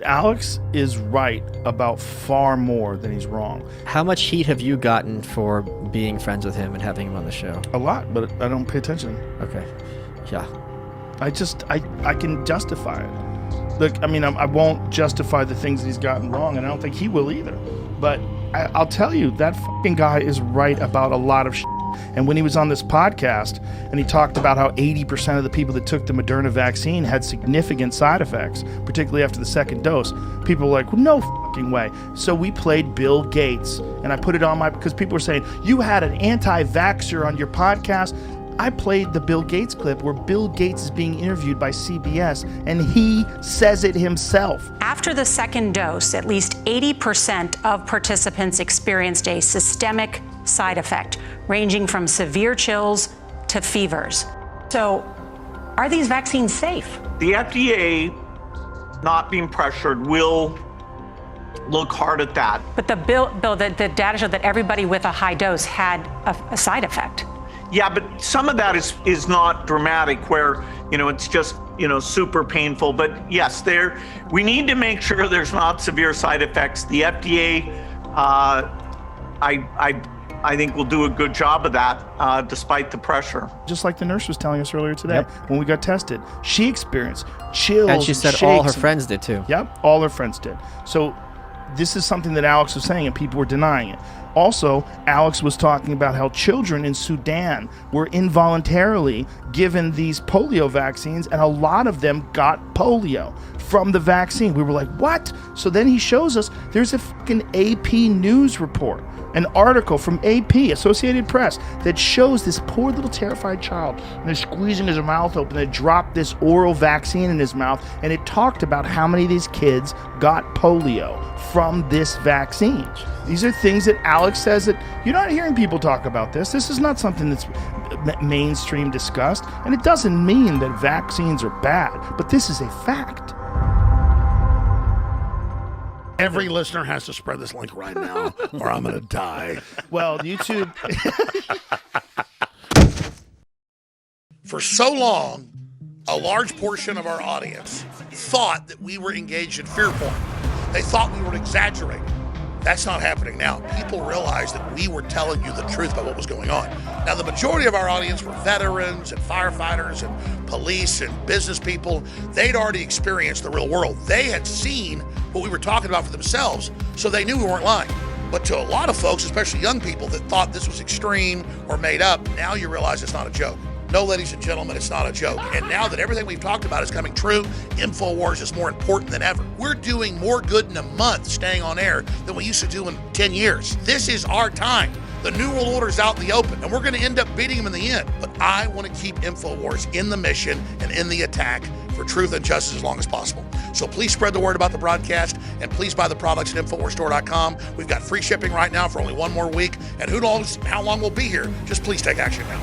Alex is right about far more than he's wrong. How much heat have you gotten for being friends with him and having him on the show? A lot, but I don't pay attention. Okay. Yeah. I can justify it. Look, I mean, I won't justify the things that he's gotten wrong, and I don't think he will either. But I'll tell you, that fucking guy is right about a lot of shit. And when he was on this podcast and he talked about how 80% of the people that took the Moderna vaccine had significant side effects, particularly after the second dose, people were like, well, no fucking way. So we played Bill Gates, and I put it on because people were saying, you had an anti-vaxxer on your podcast. I played the Bill Gates clip where Bill Gates is being interviewed by CBS, and he says it himself. After the second dose, at least 80% of participants experienced a systemic side effect, ranging from severe chills to fevers. So, are these vaccines safe? The FDA, not being pressured, will look hard at that. But the the data showed that everybody with a high dose had a side effect. Yeah, but some of that is not dramatic, where, it's just, super painful. But yes, we need to make sure there's not severe side effects. The FDA, I think will do a good job of that, despite the pressure. Just like the nurse was telling us earlier today, when we got tested, she experienced chills. And she said all her friends did too. Yep, all her friends did. So this is something that Alex was saying, and people were denying it. Also, Alex was talking about how children in Sudan were involuntarily given these polio vaccines, and a lot of them got polio from the vaccine. We were like, what? So then he shows us there's a fucking AP News report, an article from AP, Associated Press, that shows this poor little terrified child, and they're squeezing his mouth open. They dropped this oral vaccine in his mouth, and it talked about how many of these kids got polio from this vaccine. These are things that Alex says that you're not hearing people talk about this. This is not something that's mainstream discussed, and it doesn't mean that vaccines are bad, but this is a fact. Every listener has to spread this link right now, or I'm going to die. Well, YouTube... For so long, a large portion of our audience thought that we were engaged in fear porn. They thought we were exaggerating. That's not happening now. People realize that we were telling you the truth about what was going on. Now, the majority of our audience were veterans and firefighters and police and business people. They'd already experienced the real world. They had seen what we were talking about for themselves, so they knew we weren't lying. But to a lot of folks, especially young people that thought this was extreme or made up, now you realize it's not a joke. No, ladies and gentlemen, it's not a joke. And now that everything we've talked about is coming true, InfoWars is more important than ever. We're doing more good in a month staying on air than we used to do in 10 years. This is our time. The New World Order is out in the open, and we're going to end up beating them in the end. But I want to keep InfoWars in the mission and in the attack for truth and justice as long as possible. So please spread the word about the broadcast, and please buy the products at InfoWarsStore.com. We've got free shipping right now for only one more week, and who knows how long we'll be here. Just please take action now.